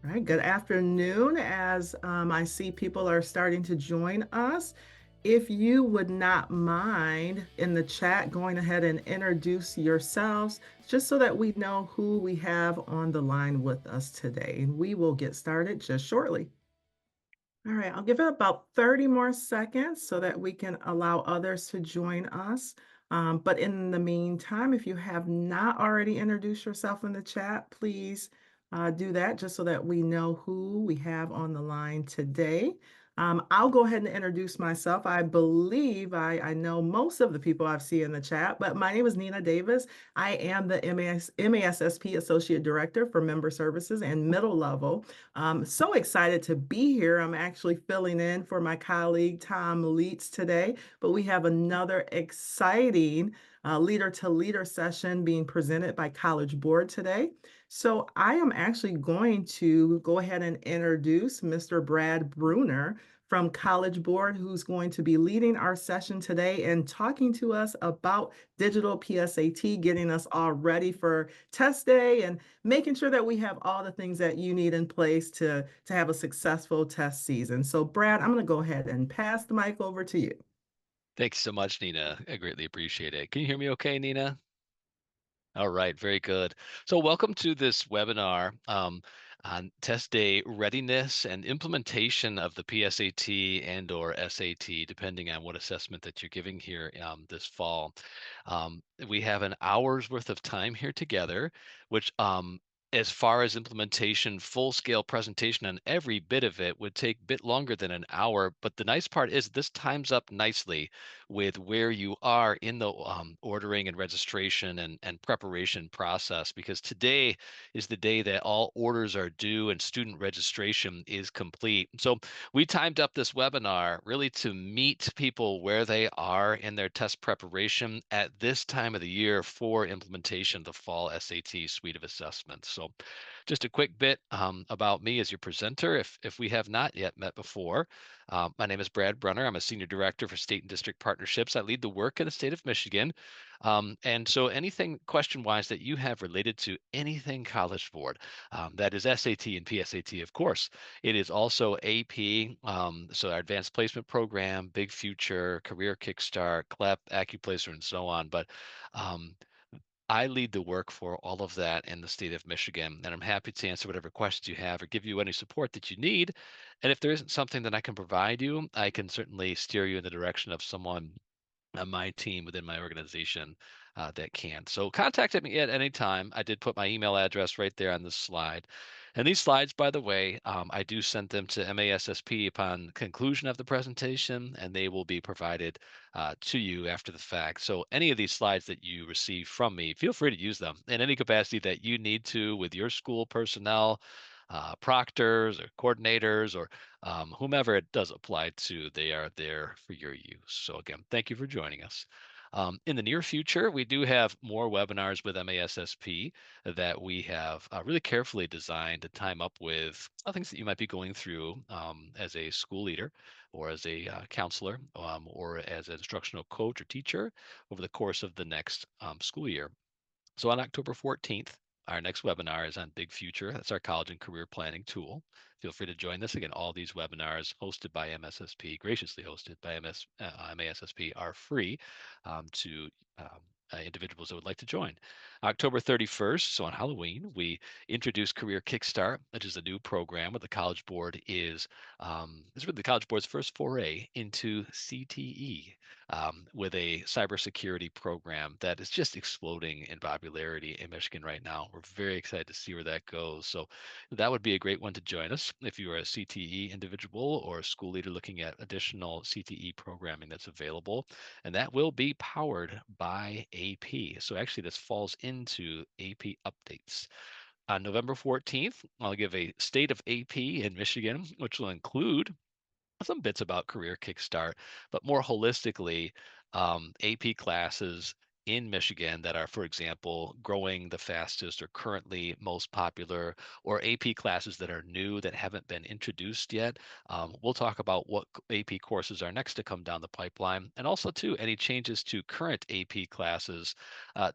All right, good afternoon. As I see people are starting to join us, if you would not mind in the chat going ahead and introduce yourselves, just so that we know who we have on the line with us today. And we will get started just shortly. All right, I'll give it about 30 more seconds so that we can allow others to join us. But in the meantime, if you have not already introduced yourself in the chat, please do that just so that we know who we have on the line today. I'll go ahead and introduce myself. I believe I know most of the people I've seen in the chat, but my name is Nina Davis. I am the MASSP Associate Director for Member Services and Middle Level. So excited to be here. I'm actually filling in for my colleague Tom Leitz today, but we have another exciting leader to leader session being presented by College Board today. So I am actually going to go ahead and introduce Mr. Brad Bruner from College Board, who's going to be leading our session today and talking to us about digital PSAT, getting us all ready for test day and making sure that we have all the things that you need in place to have a successful test season. So Brad, I'm going to go ahead and pass the mic over to you. Thanks so much, Nina. I greatly appreciate it. Can you hear me okay, Nina? All right, very good. So welcome to this webinar on test day readiness and implementation of the PSAT and or SAT, depending on what assessment that you're giving here this fall. We have an hour's worth of time here together, which as far as implementation, full-scale presentation on every bit of it would take a bit longer than an hour. But the nice part is this times up nicely with where you are in the ordering and registration and preparation process, because today is the day that all orders are due and student registration is complete. So we timed up this webinar really to meet people where they are in their test preparation at this time of the year for implementation of the fall SAT suite of assessments. So just a quick bit about me as your presenter, if we have not yet met before. My name is Brad Brunner. I'm a Senior Director for State and District Partnerships. I lead the work in the state of Michigan. And so anything question-wise that you have related to anything College Board, that is SAT and PSAT, of course. It is also AP, so our Advanced Placement Program, Big Future, Career Kickstart, CLEP, AccuPlacer, and so on. But um, I lead the work for all of that in the state of Michigan, and I'm happy to answer whatever questions you have or give you any support that you need. And if there isn't something that I can provide you, I can certainly steer you in the direction of someone on my team within my organization that can. So contact me at any time. I did put my email address right there on this slide. And these slides, by the way, I do send them to MASSP upon conclusion of the presentation, and they will be provided to you after the fact. So any of these slides that you receive from me, feel free to use them in any capacity that you need to with your school personnel, proctors or coordinators or whomever it does apply to, they are there for your use. So again, thank you for joining us. In the near future, we do have more webinars with MASSP that we have really carefully designed to time up with things that you might be going through as a school leader or as a counselor or as an instructional coach or teacher over the course of the next school year. So on October 14th, our next webinar is on Big Future. That's our college and career planning tool. Feel free to join this. Again, all these webinars hosted by MSSP, graciously hosted by MASSP, are free to individuals that would like to join. October 31st, so on Halloween, we introduce Career Kickstart, which is a new program where the College Board is really the College Board's first foray into CTE with a cybersecurity program that is just exploding in popularity in Michigan right now. We're very excited to see where that goes. So that would be a great one to join us if you are a CTE individual or a school leader looking at additional CTE programming that's available. And that will be powered by AP. So actually this falls into AP updates. On November 14th, I'll give a state of AP in Michigan, which will include some bits about Career Kickstart, but more holistically, AP classes in Michigan that are, for example, growing the fastest or currently most popular, or AP classes that are new that haven't been introduced yet. We'll talk about what AP courses are next to come down the pipeline, and also too any changes to current AP classes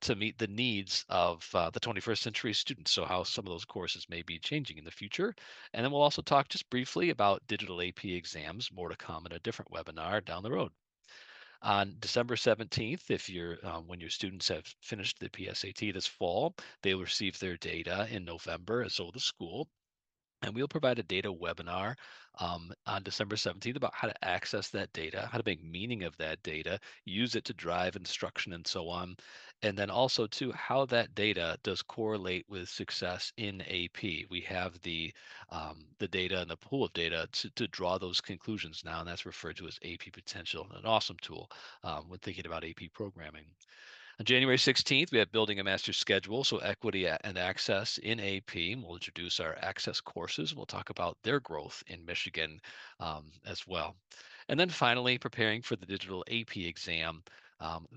to meet the needs of the 21st century students. So how some of those courses may be changing in the future. And then we'll also talk just briefly about digital AP exams, more to come in a different webinar down the road. On December 17th, if you're when your students have finished the PSAT this fall, they will receive their data in November, and so will the school. And we'll provide a data webinar on December 17th about how to access that data, how to make meaning of that data, use it to drive instruction and so on. And then also too, how that data does correlate with success in AP. We have the data and the pool of data to draw those conclusions now, and that's referred to as AP potential, an awesome tool when thinking about AP programming. On January 16th, we have Building a Master's Schedule, so equity and access in AP. We'll introduce our access courses. We'll talk about their growth in Michigan as well. And then finally, preparing for the digital AP exam.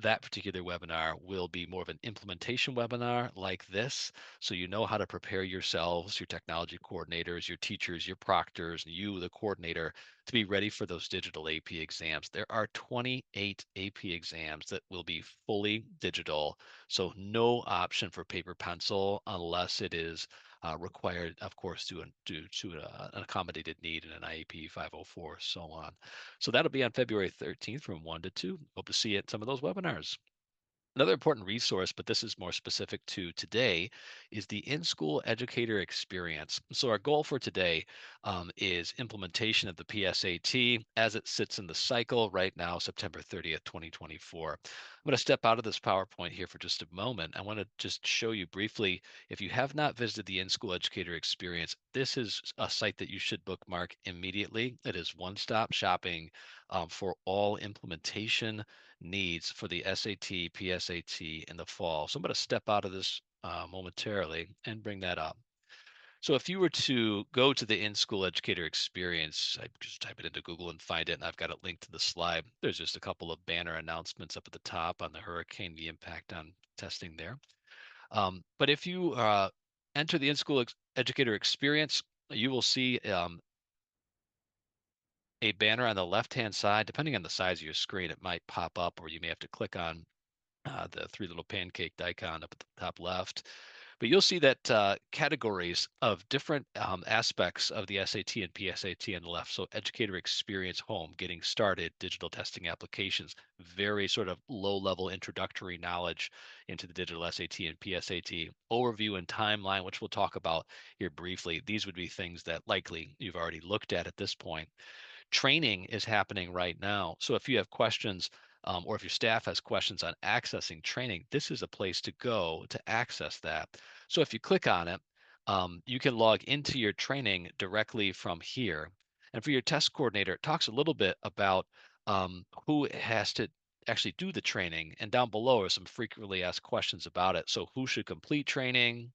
That particular webinar will be more of an implementation webinar like this. So you know how to prepare yourselves, your technology coordinators, your teachers, your proctors, and you, the coordinator, to be ready for those digital AP exams. There are 28 AP exams that will be fully digital, so no option for paper pencil unless it is required, of course, due to an accommodated need in an IEP 504, so on. So that'll be on February 13th from 1 to 2. Hope to see you at some of those webinars. Another important resource, but this is more specific to today, is the in-school educator experience. So our goal for today is implementation of the PSAT as it sits in the cycle right now, September 30th, 2024. I'm going to step out of this PowerPoint here for just a moment. I want to just show you briefly, if you have not visited the in-school educator experience, this is a site that you should bookmark immediately. It is one-stop shopping for all implementation needs for the SAT, PSAT in the fall. So I'm going to step out of this momentarily and bring that up. So if you were to go to the in-school educator experience, I just type it into Google and find it, and I've got it linked to the slide. There's just a couple of banner announcements up at the top on the hurricane, the impact on testing there. But if you enter the in-school educator experience, you will see a banner on the left-hand side. Depending on the size of your screen, it might pop up, or you may have to click on the three little pancake icon up at the top left. But you'll see that categories of different aspects of the SAT and PSAT on the left. So educator experience, home, getting started, digital testing applications, very sort of low level introductory knowledge into the digital SAT and PSAT, overview and timeline, which we'll talk about here briefly. These would be things that likely you've already looked at this point. Training is happening right now. So if you have questions, or if your staff has questions on accessing training, this is a place to go to access that. So if you click on it, you can log into your training directly from here. And for your test coordinator, it talks a little bit about who has to actually do the training. And down below are some frequently asked questions about it. So who should complete training,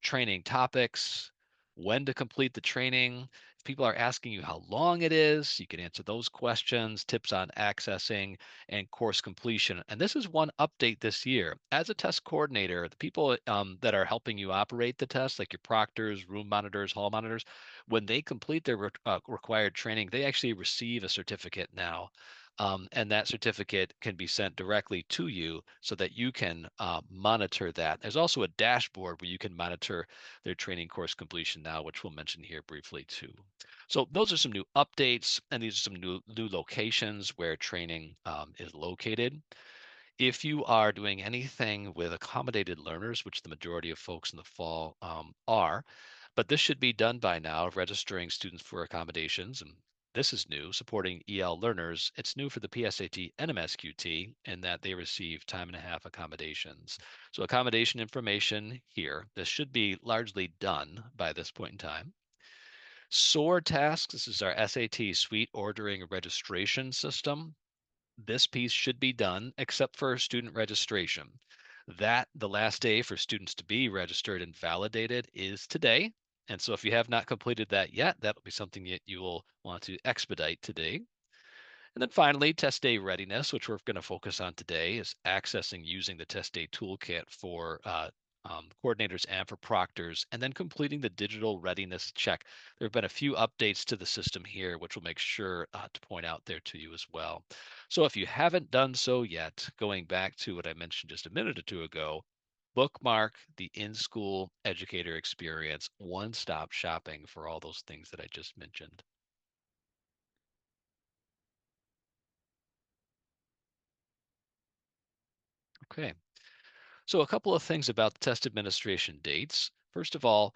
training topics, when to complete the training. If people are asking you how long it is, you can answer those questions, tips on accessing and course completion. And this is one update this year. As a test coordinator, the people that are helping you operate the test, like your proctors, room monitors, hall monitors, when they complete their required training, they actually receive a certificate now. And that certificate can be sent directly to you so that you can monitor that. There's also a dashboard where you can monitor their training course completion now, which we'll mention here briefly too. So those are some new updates, and these are some new locations where training is located. If you are doing anything with accommodated learners, which the majority of folks in the fall are, but this should be done by now, registering students for accommodations. And this is new, supporting EL learners. It's new for the PSAT and MSQT in that they receive time and a half accommodations. So accommodation information here. This should be largely done by this point in time. SOAR tasks, this is our SAT suite ordering registration system. This piece should be done except for student registration. That the last day for students to be registered and validated is today. And so if you have not completed that yet, that'll be something that you will want to expedite today. And then finally, test day readiness, which we're going to focus on today, is accessing using the test day toolkit for coordinators and for proctors, and then completing the digital readiness check. There have been a few updates to the system here, which will make sure to point out there to you as well. So if you haven't done so yet, going back to what I mentioned just a minute or two ago, bookmark the in-school educator experience, one-stop shopping for all those things that I just mentioned. Okay. So a couple of things about the test administration dates. First of all,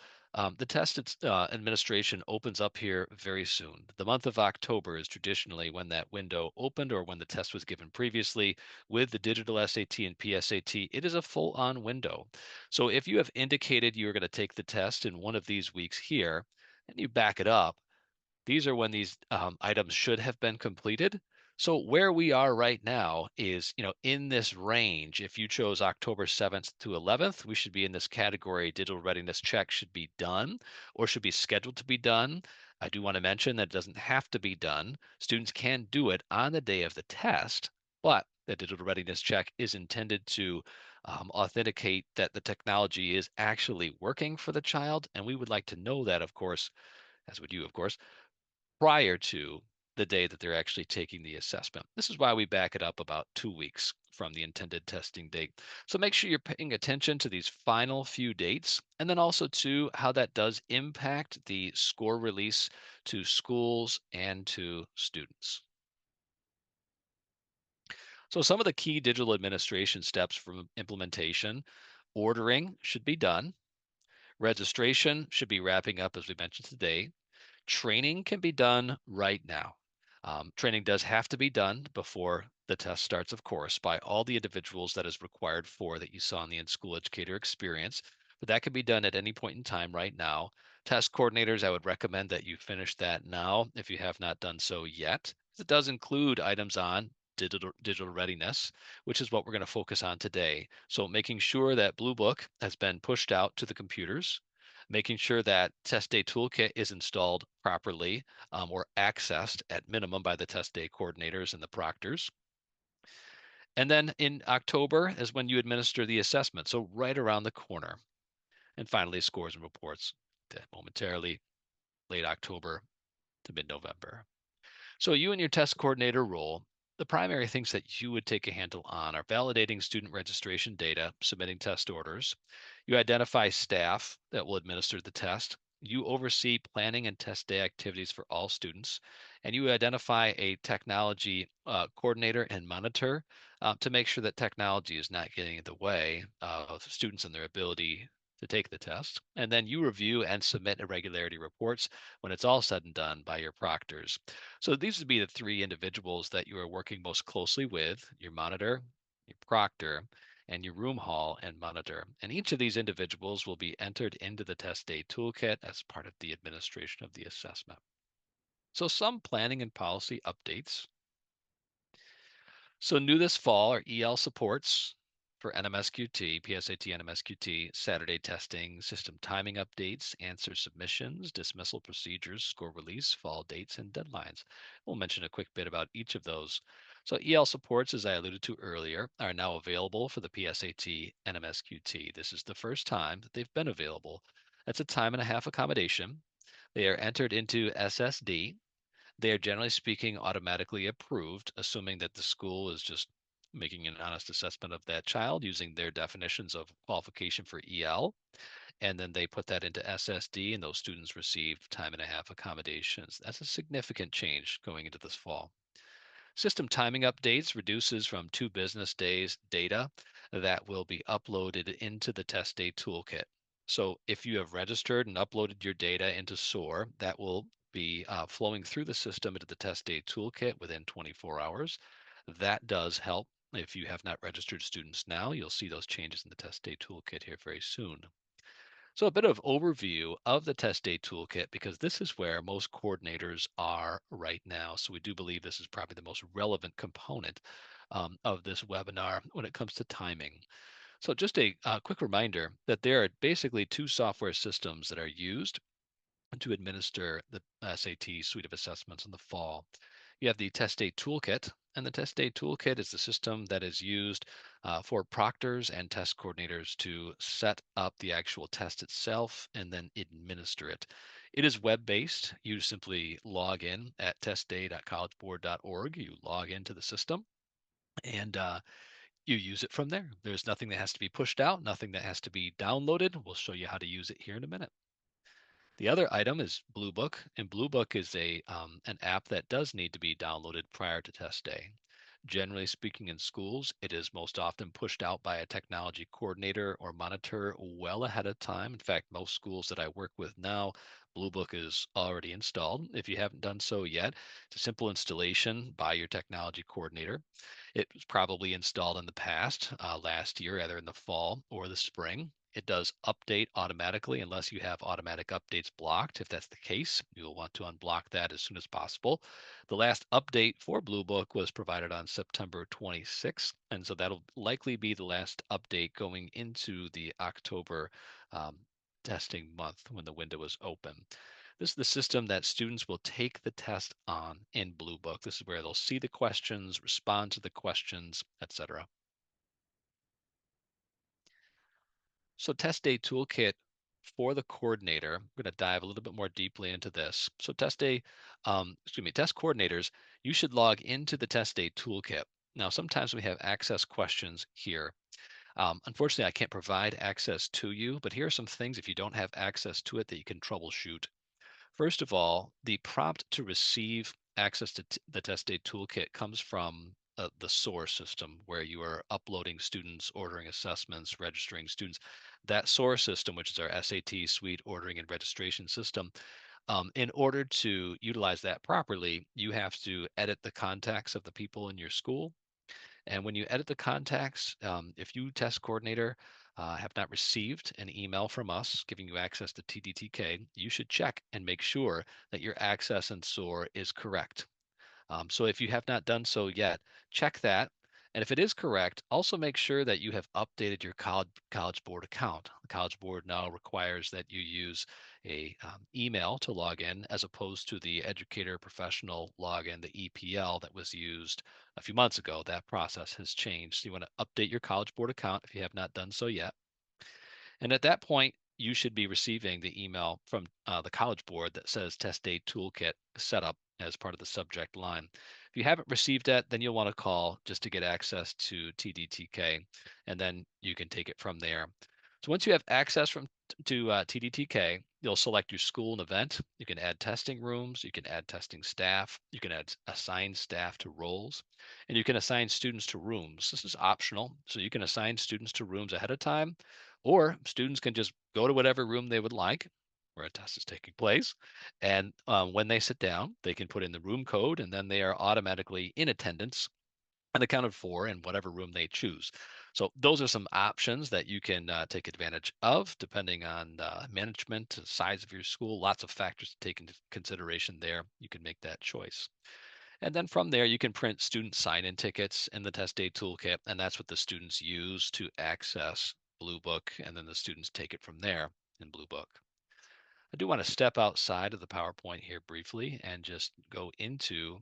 the test administration opens up here very soon. The month of October is traditionally when that window opened or when the test was given previously. With the digital SAT and PSAT, it is a full-on window. So if you have indicated you're going to take the test in one of these weeks here, and you back it up, these are when these items should have been completed. So where we are right now is, in this range. If you chose October 7th to 11th, we should be in this category. Digital readiness check should be done or should be scheduled to be done. I do want to mention that it doesn't have to be done. Students can do it on the day of the test, but the digital readiness check is intended to authenticate that the technology is actually working for the child. And we would like to know that, of course, as would you, of course, prior to the day that they're actually taking the assessment. This is why we back it up about 2 weeks from the intended testing date. So make sure you're paying attention to these final few dates, and then also to how that does impact the score release to schools and to students. So some of the key digital administration steps from implementation: ordering should be done. Registration should be wrapping up, as we mentioned today. Training can be done right now. Training does have to be done before the test starts, of course, by all the individuals that is required for that you saw in the in-school educator experience. But that can be done at any point in time right now. Test coordinators, I would recommend that you finish that now if you have not done so yet. It does include items on digital readiness, which is what we're going to focus on today. So making sure that Blue Book has been pushed out to the computers, making sure that test day toolkit is installed properly or accessed at minimum by the test day coordinators and the proctors. And then in October is when you administer the assessment. So right around the corner. And finally, scores and reports momentarily late October to mid-November. So you and your test coordinator role, the primary things that you would take a handle on are validating student registration data, submitting test orders. You identify staff that will administer the test. You oversee planning and test day activities for all students. And you identify a technology coordinator and monitor to make sure that technology is not getting in the way of students and their ability to take the test. And then you review and submit irregularity reports when it's all said and done by your proctors. So these would be the three individuals that you are working most closely with: your monitor, your proctor, and your room hall and monitor. And each of these individuals will be entered into the test day toolkit as part of the administration of the assessment. So some planning and policy updates. So new this fall are EL supports for NMSQT, PSAT, NMSQT, Saturday testing, system timing updates, answer submissions, dismissal procedures, score release, fall dates, and deadlines. We'll mention a quick bit about each of those. So EL supports, as I alluded to earlier, are now available for the PSAT, NMSQT. This is the first time that they've been available. That's a time and a half accommodation. They are entered into SSD. They are, generally speaking, automatically approved, assuming that the school is just making an honest assessment of that child using their definitions of qualification for EL. And then they put that into SSD, and those students receive time and a half accommodations. That's a significant change going into this fall. System timing updates reduces from 2 business days data that will be uploaded into the test day toolkit. So if you have registered and uploaded your data into SOAR, that will be flowing through the system into the test day toolkit within 24 hours. That does help. If you have not registered students now, you'll see those changes in the test day toolkit here very soon. So a bit of overview of the test day toolkit, because this is where most coordinators are right now. So we do believe this is probably the most relevant component of this webinar when it comes to timing. So just a quick reminder that there are basically two software systems that are used to administer the SAT suite of assessments in the fall. You have the test day toolkit, and the test day toolkit is the system that is used for proctors and test coordinators to set up the actual test itself and then administer it. It is web based. You simply log in at testday.collegeboard.org. You log into the system and you use it from there. There's nothing that has to be pushed out, nothing that has to be downloaded. We'll show you how to use it here in a minute. The other item is Bluebook, and Bluebook is an app that does need to be downloaded prior to test day. Generally speaking, in schools, it is most often pushed out by a technology coordinator or monitor well ahead of time. In fact, most schools that I work with now, Bluebook is already installed. If you haven't done so yet, it's a simple installation by your technology coordinator. It was probably installed in the past, last year, either in the fall or the spring. It does update automatically unless you have automatic updates blocked. If that's the case, you'll want to unblock that as soon as possible. The last update for Bluebook was provided on September 26th, and so that'll likely be the last update going into the October um, testing month when the window is open. This is the system that students will take the test on in Bluebook. This is where they'll see the questions, respond to the questions, etc. So test day toolkit for the coordinator, I'm going to dive a little bit more deeply into this. So test coordinators, you should log into the test day toolkit. Now, sometimes we have access questions here. Unfortunately, I can't provide access to you, but here are some things if you don't have access to it that you can troubleshoot. First of all, the prompt to receive access to the test day toolkit comes from the source system where you are uploading students, ordering assessments, registering students. That source system, which is our SAT suite ordering and registration system, in order to utilize that properly, you have to edit the contacts of the people in your school, and when you edit the contacts, if you, test coordinator, have not received an email from us giving you access to TDTK, you should check and make sure that your access and SOAR is correct. So if you have not done so yet, check that. And if it is correct, also make sure that you have updated your college board account. The College Board now requires that you use a email to log in as opposed to the educator professional login, the EPL that was used a few months ago. That process has changed. So you want to update your College Board account if you have not done so yet. And at that point, you should be receiving the email from the College Board that says Test Day Toolkit setup as part of the subject line. If you haven't received that, then you'll want to call just to get access to TDTK, and then you can take it from there. So once you have access to TDTK, you'll select your school and event. You can add testing rooms, you can add testing staff, you can assign staff to roles, and you can assign students to rooms. This is optional, so you can assign students to rooms ahead of time, or students can just go to whatever room they would like where a test is taking place. And when they sit down, they can put in the room code and then they are automatically in attendance and accounted for in whatever room they choose. So those are some options that you can take advantage of depending on management, size of your school, lots of factors to take into consideration there. You can make that choice. And then from there, you can print student sign-in tickets in the test day toolkit, and that's what the students use to access Bluebook, and then the students take it from there in Bluebook. I do want to step outside of the PowerPoint here briefly and just go into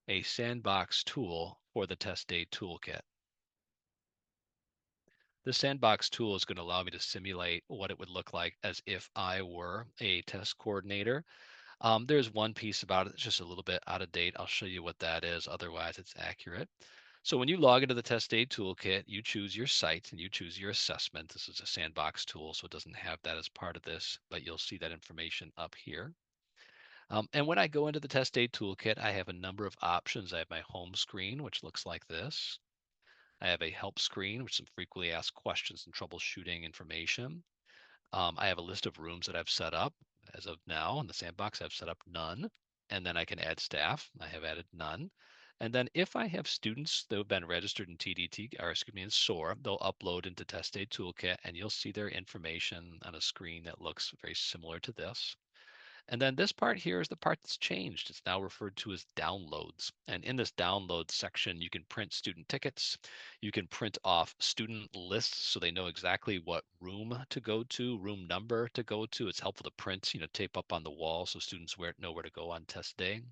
a sandbox tool for the test day toolkit. The sandbox tool is going to allow me to simulate what it would look like as if I were a test coordinator. There's one piece about it that's just a little bit out of date. I'll show you what that is. Otherwise, it's accurate. So when you log into the test day toolkit, you choose your site and you choose your assessment. This is a sandbox tool, so it doesn't have that as part of this, but you'll see that information up here. And when I go into the test day toolkit, I have a number of options. I have my home screen, which looks like this. I have a help screen, which is some frequently asked questions and troubleshooting information. I have a list of rooms that I've set up. As of now, in the sandbox, I've set up none. And then I can add staff. I have added none. And then if I have students that have been registered in TDT, or excuse me, in SOAR, they'll upload into Test Day Toolkit and you'll see their information on a screen that looks very similar to this. And then this part here is the part that's changed. It's now referred to as downloads. And in this downloads section, you can print student tickets. You can print off student lists so they know exactly what room to go to, room number to go to. It's helpful to print, tape up on the wall so students know where to go on test day.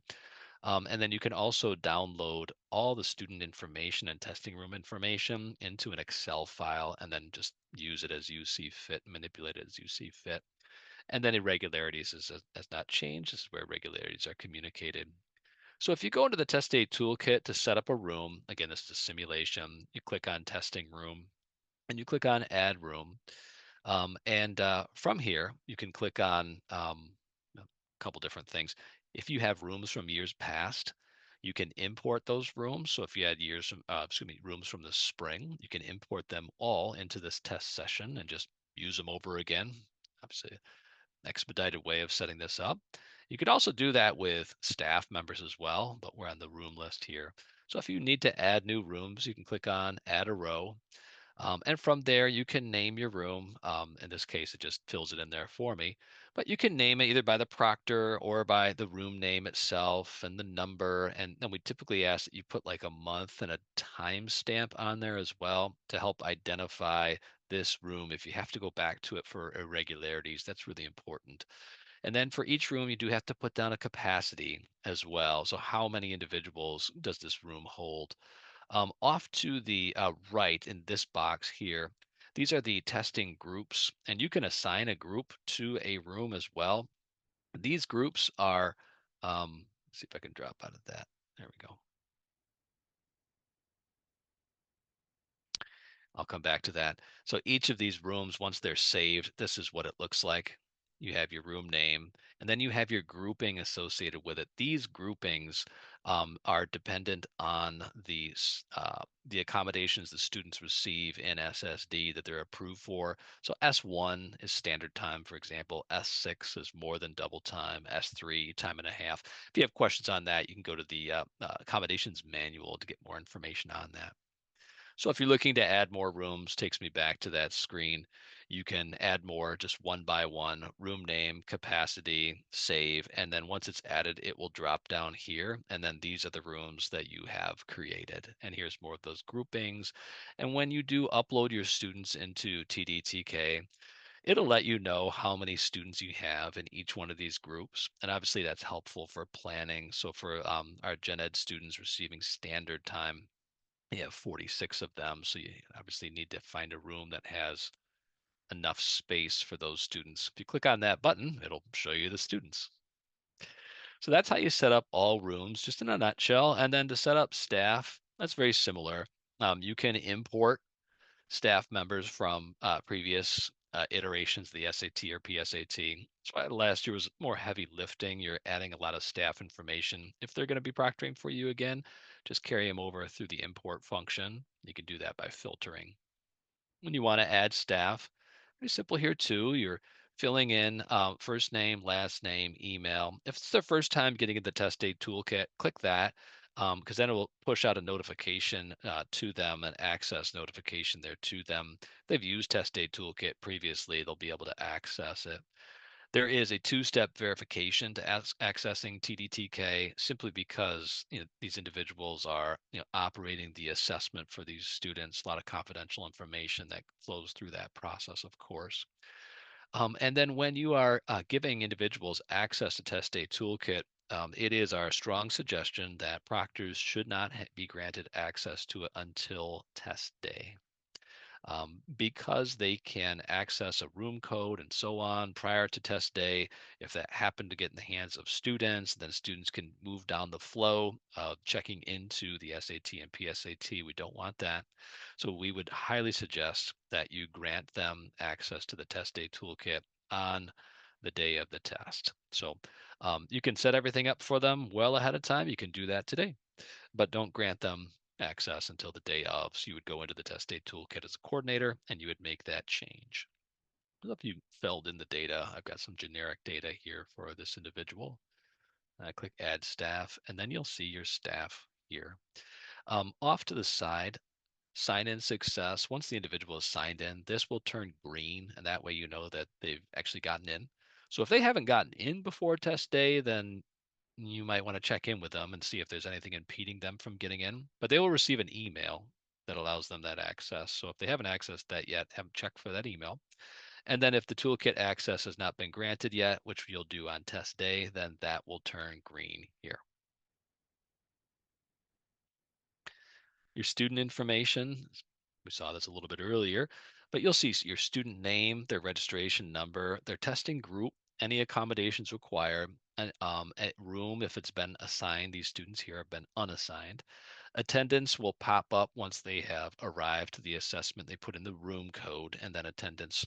And then you can also download all the student information and testing room information into an Excel file and then just use it as you see fit, manipulate it as you see fit. And then irregularities has not changed. This is where irregularities are communicated. So if you go into the test day toolkit to set up a room, again, this is a simulation, you click on testing room and you click on add room. From here, you can click on a couple different things. If you have rooms from years past, you can import those rooms. So if you had rooms from the spring, you can import them all into this test session and just use them over again. Obviously, expedited way of setting this up. You could also do that with staff members as well, but we're on the room list here. So if you need to add new rooms, you can click on add a row. And from there, you can name your room. In this case, it just fills it in there for me. But you can name it either by the proctor or by the room name itself and the number. And then we typically ask that you put like a month and a timestamp on there as well to help identify this room. If you have to go back to it for irregularities, that's really important. And then for each room, you do have to put down a capacity as well. So how many individuals does this room hold? Off to the right in this box here, these are the testing groups, and you can assign a group to a room as well. These groups are, let's see if I can drop out of that. There we go. I'll come back to that. So each of these rooms, once they're saved, this is what it looks like. You have your room name, and then you have your grouping associated with it. These groupings are dependent on the accommodations the students receive in SSD that they're approved for. So S1 is standard time, for example. S6 is more than double time. S3, time and a half. If you have questions on that, you can go to the accommodations manual to get more information on that. So if you're looking to add more rooms, takes me back to that screen. You can add more just one by one, room name, capacity, save, and then once it's added, it will drop down here. And then these are the rooms that you have created. And here's more of those groupings. And when you do upload your students into TDTK, it'll let you know how many students you have in each one of these groups. And obviously that's helpful for planning. So for our gen ed students receiving standard time, you have 46 of them, so you obviously need to find a room that has enough space for those students. If you click on that button, it'll show you the students. So that's how you set up all rooms, just in a nutshell. And then to set up staff, that's very similar. You can import staff members from previous iterations of the SAT or PSAT. That's why last year was more heavy lifting. You're adding a lot of staff information. If they're going to be proctoring for you again, just carry them over through the import function. You can do that by filtering. When you want to add staff, pretty simple here too. You're filling in first name, last name, email. If it's their first time getting in the test day toolkit, click that because then it will push out a notification to them, an access notification there to them. If they've used test day toolkit previously, they'll be able to access it. There is a two-step verification to accessing TDTK simply because these individuals are operating the assessment for these students. A lot of confidential information that flows through that process, of course. And then when you are giving individuals access to Test Day Toolkit, it is our strong suggestion that proctors should not be granted access to it until test day because they can access a room code and so on prior to test day. If that happened to get in the hands of students, then students can move down the flow of checking into the SAT and PSAT. We don't want that. So we would highly suggest that you grant them access to the test day toolkit on the day of the test. So you can set everything up for them well ahead of time. You can do that today, but don't grant them access until the day of. So you would go into the test day toolkit as a coordinator and you would make that change. So if you filled in the data, I've got some generic data here for this individual. I click add staff and then you'll see your staff here. Off to the side, sign in success. Once the individual is signed in, this will turn green and that way you know that they've actually gotten in. So if they haven't gotten in before test day, then you might want to check in with them and see if there's anything impeding them from getting in. But they will receive an email that allows them that access. So if they haven't accessed that yet, have them check for that email. And then if the toolkit access has not been granted yet, which you'll do on test day, then that will turn green here. Your student information, we saw this a little bit earlier, but you'll see your student name, their registration number, their testing group, any accommodations required, and at room if it's been assigned. These students here have been unassigned. Attendance will pop up once they have arrived to the assessment. They put in the room code, and then attendance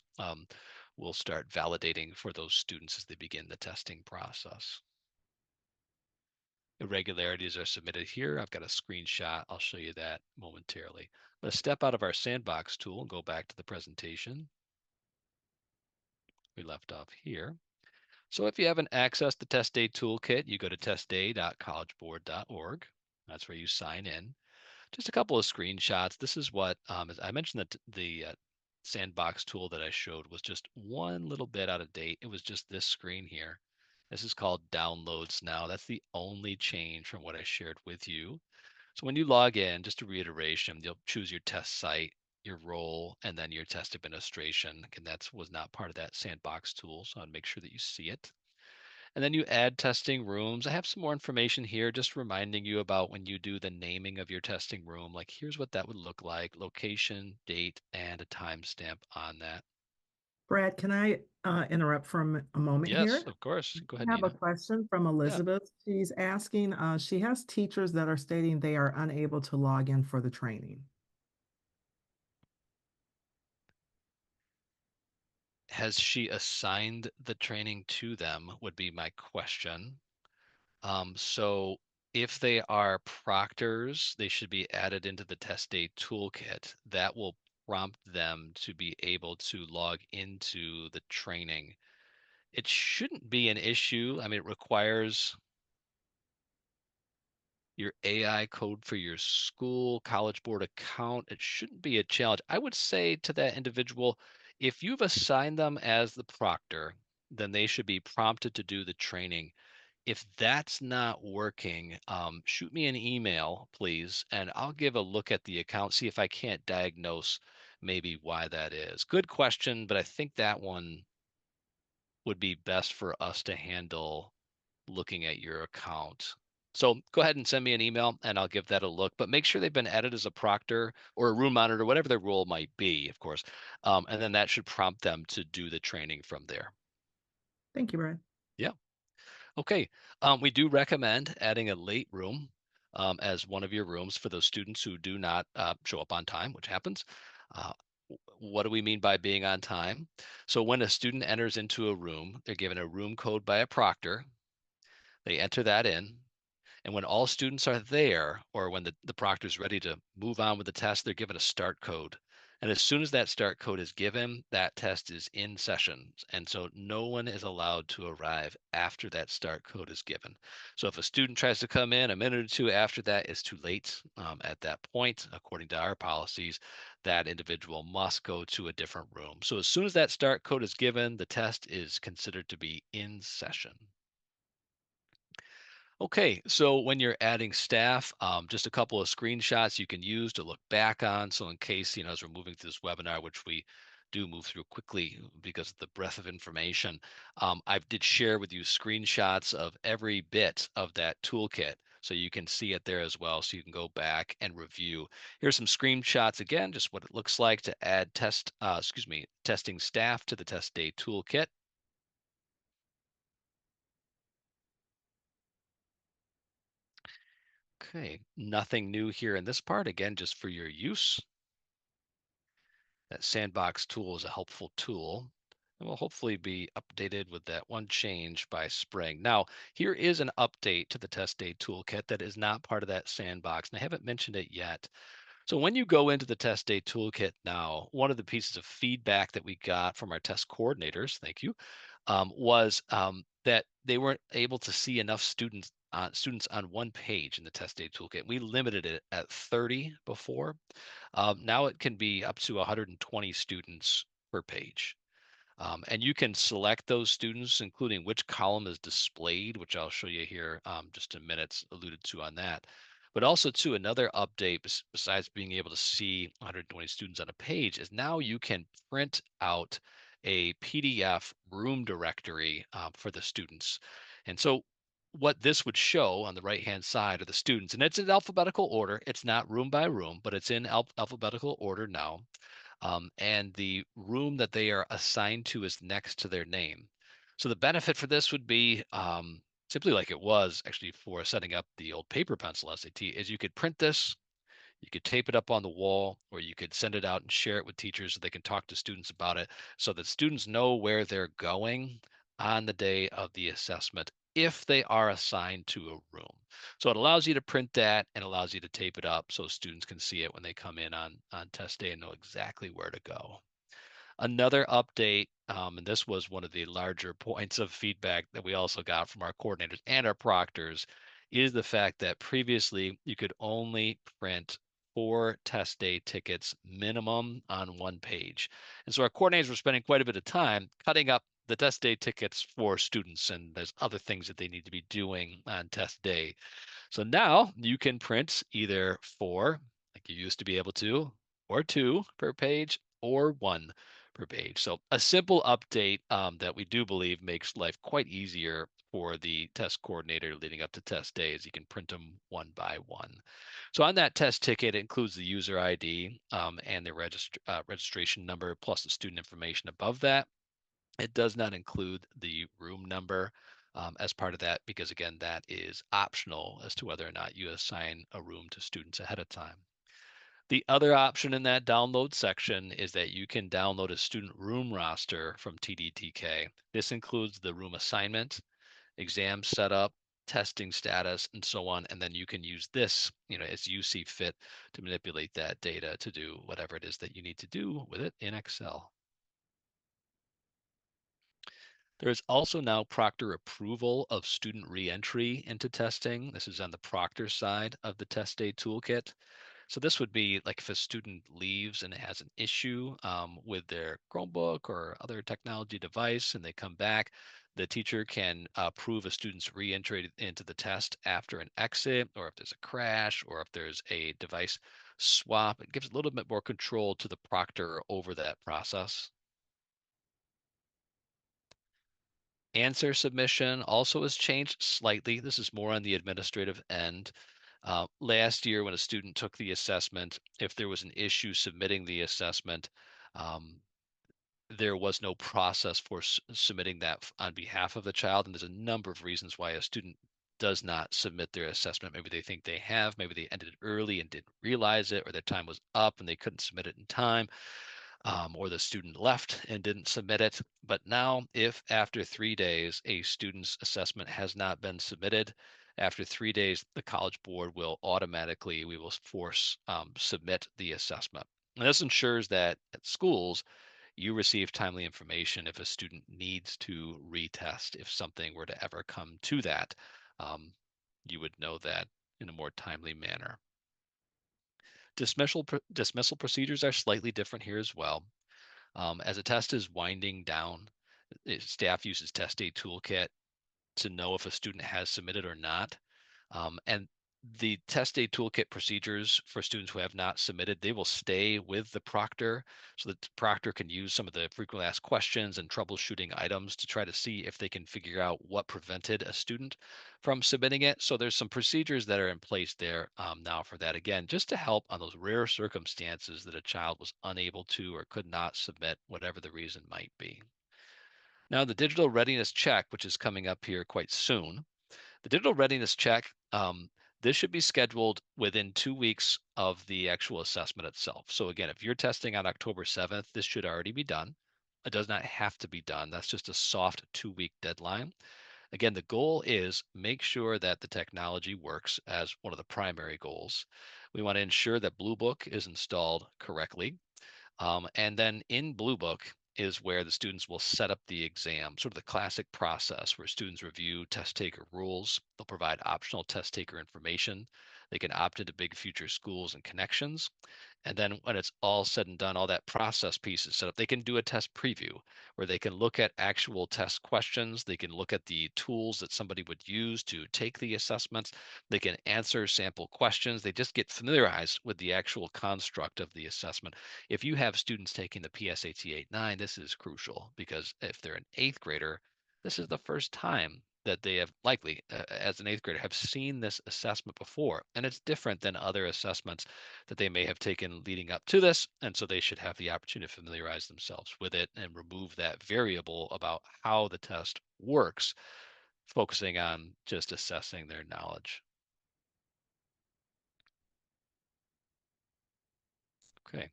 will start validating for those students as they begin the testing process. Irregularities are submitted here. I've got a screenshot. I'll show you that momentarily. Let's step out of our sandbox tool and go back to the presentation. We left off here. So if you haven't accessed the Test Day Toolkit, you go to testday.collegeboard.org. That's where you sign in. Just a couple of screenshots. This is what, as I mentioned, that the sandbox tool that I showed was just one little bit out of date. It was just this screen here. This is called downloads now. That's the only change from what I shared with you. So when you log in, just a reiteration, you'll choose your test site, your role, and then your test administration. And that was not part of that sandbox tool, so I'd make sure that you see it. And then you add testing rooms. I have some more information here, just reminding you about when you do the naming of your testing room, like here's what that would look like, location, date, and a timestamp on that. Brad, can I interrupt for a moment Yes, here? of course. Go ahead, I have a Nina. question from Yeah. Elizabeth. She's asking, she has teachers that are stating they are unable to log in for the training. Has she assigned the training to them would be my question. So if they are proctors, they should be added into the test day toolkit. That will prompt them to be able to log into the training. It shouldn't be an issue. I mean, it requires your AI code for your school, College Board account. It shouldn't be a challenge. I would say to that individual, if you've assigned them as the proctor, then they should be prompted to do the training. If that's not working, shoot me an email, please, and I'll give a look at the account, see if I can't diagnose maybe why that is. Good question, but I think that one would be best for us to handle looking at your account. So go ahead and send me an email and I'll give that a look, but make sure they've been added as a proctor or a room monitor, whatever their role might be, of course. And then that should prompt them to do the training from there. Thank you, Brad. Yeah. Okay, we do recommend adding a late room as one of your rooms for those students who do not show up on time, which happens. Uh, what do we mean by being on time? So when a student enters into a room, they're given a room code by a proctor. They enter that in. And when all students are there, or when the proctor is ready to move on with the test, they're given a start code. And as soon as that start code is given, that test is in session. And so no one is allowed to arrive after that start code is given. So if a student tries to come in a minute or two after that, it's too late. At that point, according to our policies, that individual must go to a different room. So as soon as that start code is given, the test is considered to be in session. Okay, so when you're adding staff, just a couple of screenshots you can use to look back on. So in case, as we're moving through this webinar, which we do move through quickly because of the breadth of information, I did share with you screenshots of every bit of that toolkit. So you can see it there as well. So you can go back and review. Here's some screenshots again, just what it looks like to add testing staff to the test day toolkit. Okay, nothing new here in this part. Again, just for your use. That sandbox tool is a helpful tool and will hopefully be updated with that one change by spring. Now, here is an update to the test day toolkit that is not part of that sandbox, and I haven't mentioned it yet. So when you go into the test day toolkit now, one of the pieces of feedback that we got from our test coordinators, thank you, was that they weren't able to see enough students on one page in the test day toolkit. We limited it at 30 before. Now it can be up to 120 students per page. And you can select those students, including which column is displayed, which I'll show you here just in minutes, alluded to on that. But also, too, another update besides being able to see 120 students on a page is now you can print out a PDF room directory for the students. And so what this would show on the right-hand side are the students, and it's in alphabetical order. It's not room by room, but it's in alphabetical order now. And the room that they are assigned to is next to their name. So the benefit for this would be simply like it was actually for setting up the old paper pencil SAT, is you could print this, you could tape it up on the wall, or you could send it out and share it with teachers so they can talk to students about it, so that students know where they're going on the day of the assessment if they are assigned to a room. So it allows you to print that and allows you to tape it up so students can see it when they come in on test day and know exactly where to go. Another update, and this was one of the larger points of feedback that we also got from our coordinators and our proctors, is the fact that previously you could only print 4 test day tickets minimum on one page. And so our coordinators were spending quite a bit of time cutting up the test day tickets for students, and there's other things that they need to be doing on test day. So now you can print either 4, like you used to be able to, or 2 per page, or 1 per page. So a simple update that we do believe makes life quite easier for the test coordinator leading up to test day, is you can print them one by one. So on that test ticket, it includes the user ID and the registration number, plus the student information above that. It does not include the room number as part of that, because again, that is optional as to whether or not you assign a room to students ahead of time. The other option in that download section is that you can download a student room roster from TDTK. This includes the room assignment, exam setup, testing status, and so on. And then you can use this, as you see fit, to manipulate that data to do whatever it is that you need to do with it in Excel. There is also now Proctor approval of student reentry into testing. This is on the Proctor side of the test day toolkit. So this would be like if a student leaves and has an issue with their Chromebook or other technology device and they come back, the teacher can approve a student's reentry into the test after an exit, or if there's a crash, or if there's a device swap. It gives a little bit more control to the proctor over that process. Answer submission also has changed slightly. This is more on the administrative end. Last year, when a student took the assessment, if there was an issue submitting the assessment, um, there was no process for submitting that on behalf of the child. And there's a number of reasons why a student does not submit their assessment. Maybe they think they have, maybe they ended it early and didn't realize it, or their time was up and they couldn't submit it in time, or the student left and didn't submit it. But now, if after 3 days a student's assessment has not been submitted, after 3 days, the College Board will automatically, we will force submit the assessment. And this ensures that at schools, you receive timely information if a student needs to retest. If something were to ever come to that, um, you would know that in a more timely manner. Dismissal procedures are slightly different here as well. As a test is winding down, staff uses Test Day Toolkit to know if a student has submitted or not. And the Test Day Toolkit procedures for students who have not submitted, they will stay with the proctor, so that the proctor can use some of the frequently asked questions and troubleshooting items to try to see if they can figure out what prevented a student from submitting it. So there's some procedures that are in place there now for that, again, just to help on those rare circumstances that a child was unable to or could not submit, whatever the reason might be. Now, the digital readiness check, which is coming up here quite soon, the digital readiness check, this should be scheduled within 2 weeks of the actual assessment itself. So again, if you're testing on October 7th, this should already be done. It does not have to be done. That's just a soft 2 week deadline. Again, the goal is make sure that the technology works as one of the primary goals. We want to ensure that Blue Book is installed correctly. And then in Blue Book is where the students will set up the exam, sort of the classic process where students review test taker rules. They'll provide optional test taker information. They can opt into big future schools and connections. And then when it's all said and done, all that process piece is set up, they can do a test preview where they can look at actual test questions. They can look at the tools that somebody would use to take the assessments. They can answer sample questions. They just get familiarized with the actual construct of the assessment. If you have students taking the PSAT 8-9, this is crucial, because if they're an eighth grader, this is the first time that they have likely, as an eighth grader, have seen this assessment before. And it's different than other assessments that they may have taken leading up to this. And so they should have the opportunity to familiarize themselves with it and remove that variable about how the test works, focusing on just assessing their knowledge. Okay.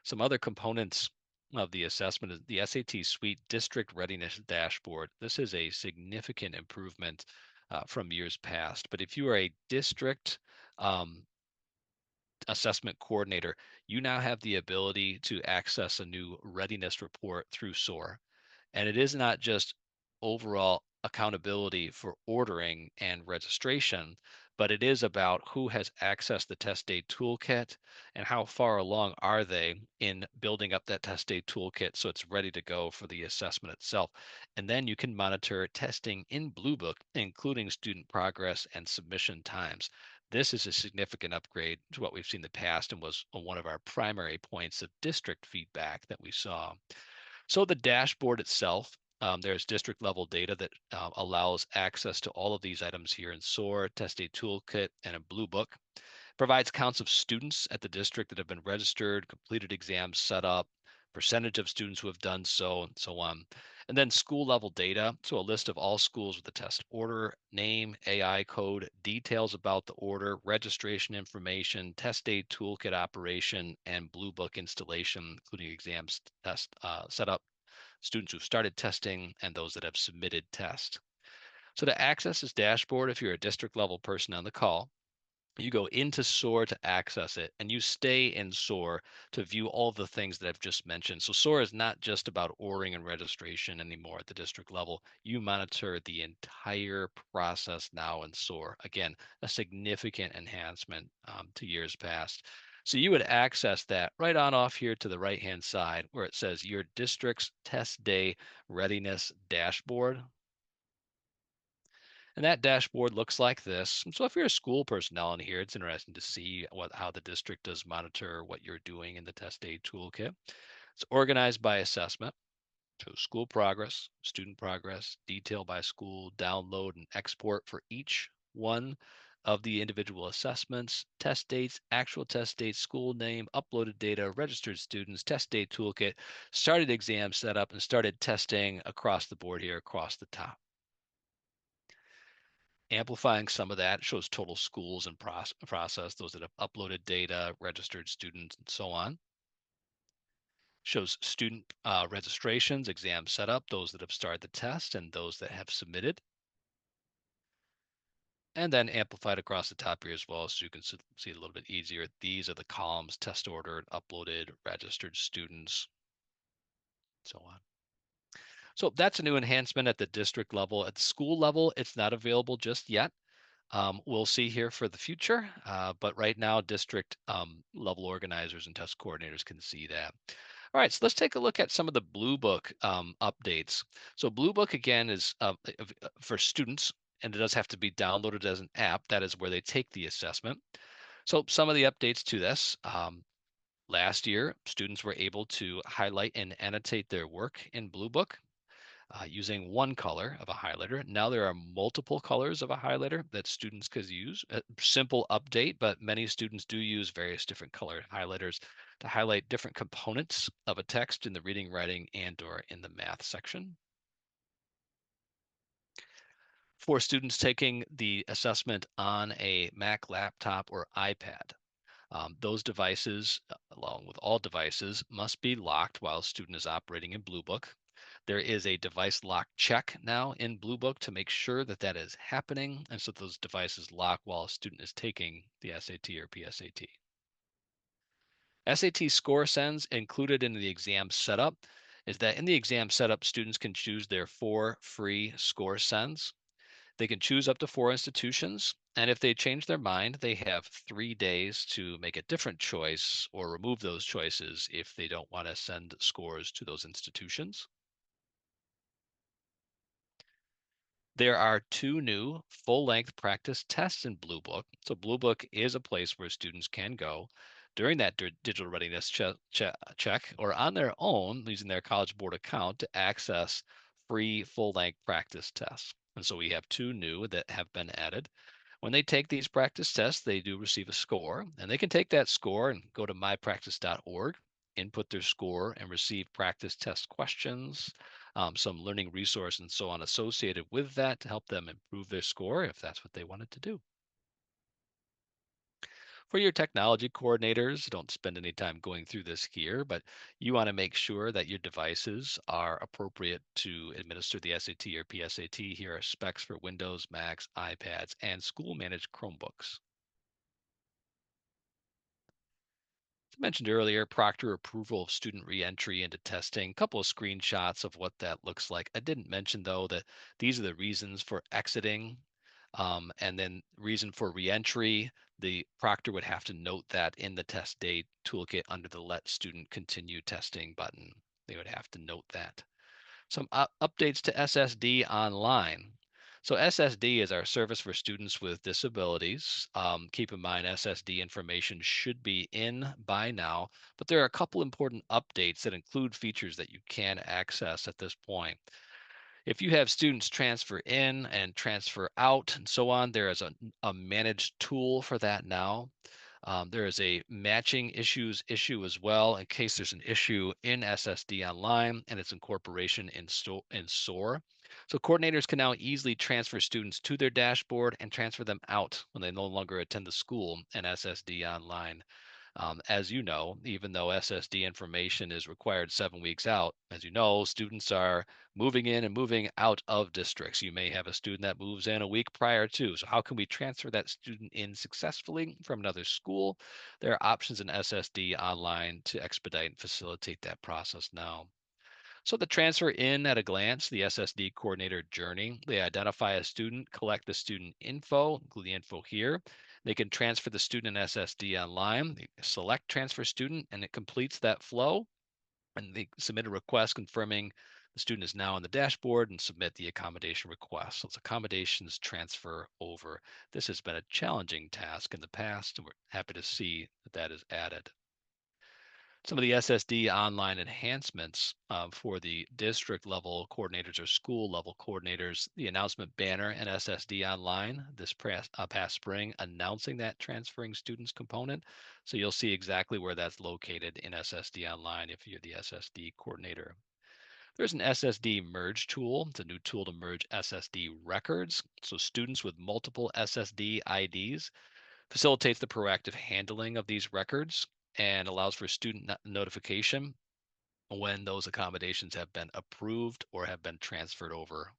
Some other components of the assessment is the SAT Suite District Readiness Dashboard. This is a significant improvement from years past. But if you are a district um, assessment coordinator, you now have the ability to access a new readiness report through SOAR. And it is not just overall accountability for ordering and registration, but it is about who has accessed the test day toolkit and how far along are they in building up that test day toolkit so it's ready to go for the assessment itself. And then you can monitor testing in Blue Book, including student progress and submission times. This is a significant upgrade to what we've seen in the past and was one of our primary points of district feedback that we saw. So the dashboard itself, there's district level data that allows access to all of these items here in SOAR, Test Day Toolkit, and a Blue Book. Provides counts of students at the district that have been registered, completed exams set up, percentage of students who have done so, and so on. And then school level data, so a list of all schools with the test order, name, AI code, details about the order, registration information, test day toolkit operation, and Blue Book installation, including exams test setup, students who've started testing, and those that have submitted tests. So to access this dashboard, if you're a district level person on the call, you go into SOAR to access it, and you stay in SOAR to view all of the things that I've just mentioned. So SOAR is not just about ordering and registration anymore at the district level. You monitor the entire process now in SOAR. Again, a significant enhancement to years past. So you would access that right on off here to the right-hand side where it says your district's test day readiness dashboard. And that dashboard looks like this. So if you're a school personnel in here, it's interesting to see how the district does monitor what you're doing in the test day toolkit. It's organized by assessment. So school progress, student progress, detail by school, download and export for each one of the individual assessments, test dates, actual test dates, school name, uploaded data, registered students, test day toolkit, started exam setup, and started testing across the board here, across the top. Amplifying some of that shows total schools and process, those that have uploaded data, registered students, and so on. Shows student registrations, exam setup, those that have started the test, and those that have submitted. And then amplified across the top here as well, so you can see it a little bit easier. These are the columns: test ordered, uploaded, registered students, so on. So that's a new enhancement at the district level. At the school level, it's not available just yet. We'll see here for the future, but right now, district level organizers and test coordinators can see that. All right, so let's take a look at some of the Blue Book updates. So Blue Book, again, is for students, and it does have to be downloaded as an app. That is where they take the assessment. So some of the updates to this. Last year, students were able to highlight and annotate their work in Blue Book using one color of a highlighter. Now there are multiple colors of a highlighter that students could use. A simple update, but many students do use various different colored highlighters to highlight different components of a text in the reading, writing, and/or in the math section. For students taking the assessment on a Mac laptop or iPad, those devices, along with all devices, must be locked while a student is operating in Blue Book. There is a device lock check now in Blue Book to make sure that that is happening, and so those devices lock while a student is taking the SAT or PSAT. SAT score sends included in the exam setup is that in the exam setup, students can choose their 4 free score sends. They can choose up to 4 institutions, and if they change their mind, they have 3 days to make a different choice or remove those choices if they don't want to send scores to those institutions. There are 2 new full-length practice tests in Blue Book. So Blue Book is a place where students can go during that digital readiness check or on their own using their College Board account to access free full-length practice tests. And so we have two new that have been added. When they take these practice tests, they do receive a score, and they can take that score and go to mypractice.org, input their score, and receive practice test questions, some learning resource, and so on associated with that to help them improve their score if that's what they wanted to do. For your technology coordinators, don't spend any time going through this here, but you want to make sure that your devices are appropriate to administer the SAT or PSAT. Here are specs for Windows, Macs, iPads, and school managed Chromebooks. As I mentioned earlier, Proctor approval of student reentry into testing. A couple of screenshots of what that looks like. I didn't mention though that these are the reasons for exiting, and then reason for reentry. The proctor would have to note that in the test date toolkit under the Let Student Continue Testing button. They would have to note that. Some updates to SSD Online. So SSD is our service for students with disabilities. Keep in mind SSD information should be in by now, but there are a couple important updates that include features that you can access at this point. If you have students transfer in and transfer out and so on, there is a managed tool for that now. There is a matching issues issue as well in case there's an issue in SSD Online and its incorporation in SOAR. So coordinators can now easily transfer students to their dashboard and transfer them out when they no longer attend the school in SSD Online. As you know, even though SSD information is required 7 weeks out, as you know, students are moving in and moving out of districts. You may have a student that moves in a week prior to. So, how can we transfer that student in successfully from another school? There are options in SSD Online to expedite and facilitate that process now. So the transfer in at a glance, the SSD coordinator journey, they identify a student, collect the student info, include the info here. They can transfer the student in SSD Online. They select transfer student and it completes that flow. And they submit a request confirming the student is now on the dashboard and submit the accommodation request. So it's accommodations transfer over. This has been a challenging task in the past, and we're happy to see that that is added. Some of the SSD online enhancements for the district level coordinators or school level coordinators, the announcement banner in SSD online this past spring announcing that transferring students component. So you'll see exactly where that's located in SSD online if you're the SSD coordinator. There's an SSD merge tool. It's a new tool to merge SSD records. So students with multiple SSD IDs facilitates the proactive handling of these records and allows for student notification when those accommodations have been approved or have been transferred over.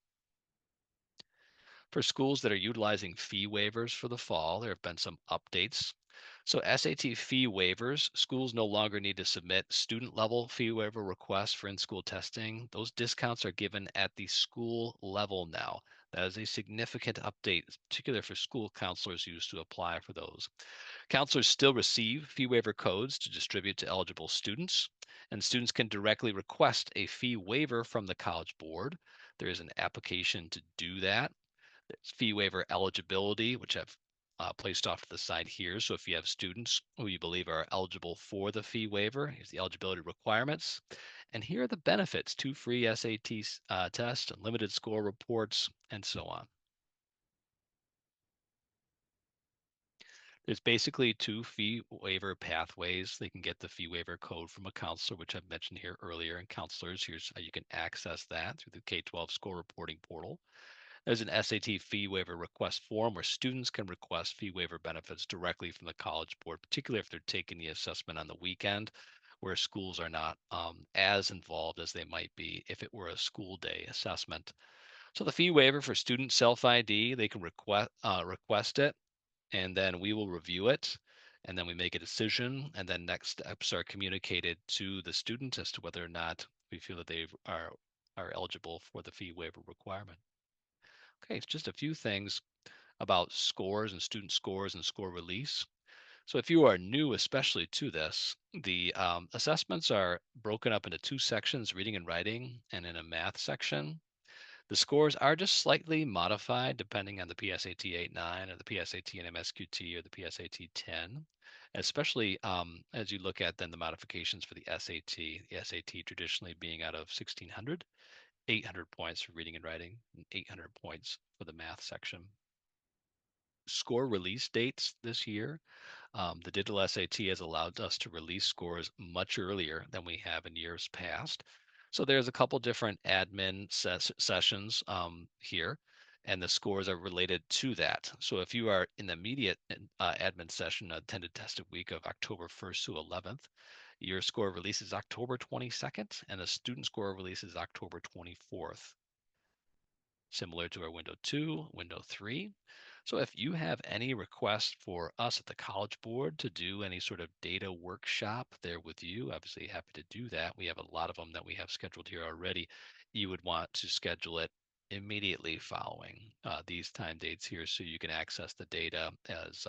For schools that are utilizing fee waivers for the fall, there have been some updates. So SAT fee waivers, schools no longer need to submit student level fee waiver requests for in-school testing. Those discounts are given at the school level now. That is a significant update, particularly for school counselors used to apply for those. Counselors still receive fee waiver codes to distribute to eligible students, and students can directly request a fee waiver from the College Board. There is an application to do that. There's fee waiver eligibility, which I've placed off to the side here. So if you have students who you believe are eligible for the fee waiver, here's the eligibility requirements. And here are the benefits: 2 free SAT tests, unlimited score reports, and so on. There's basically two fee waiver pathways. They can get the fee waiver code from a counselor, which I've mentioned here earlier. And counselors, here's how you can access that through the K-12 score reporting portal. There's an SAT fee waiver request form where students can request fee waiver benefits directly from the College Board, particularly if they're taking the assessment on the weekend, where schools are not as involved as they might be if it were a school day assessment. So the fee waiver for student self ID, they can request it, and then we will review it, and then we make a decision, and then next steps are communicated to the student as to whether or not we feel that they are eligible for the fee waiver requirement. Okay, it's just a few things about scores and student scores and score release. So if you are new, especially to this, the assessments are broken up into two sections, reading and writing, and in a math section. The scores are just slightly modified depending on the PSAT 8-9 or the PSAT and MSQT or the PSAT 10, especially as you look at then the modifications for the SAT traditionally being out of 1600 800 points for reading and writing, and 800 points for the math section. Score release dates this year. The digital SAT has allowed us to release scores much earlier than we have in years past. So there's a couple different admin sessions here, and the scores are related to that. So if you are in the immediate admin session, attended tested week of October 1st to 11th, your score release is October 22nd, and the student score release is October 24th, similar to our window 2, window 3. So if you have any requests for us at the College Board to do any sort of data workshop there with you, obviously happy to do that. We have a lot of them that we have scheduled here already. You would want to schedule it immediately following these time dates here so you can access the data as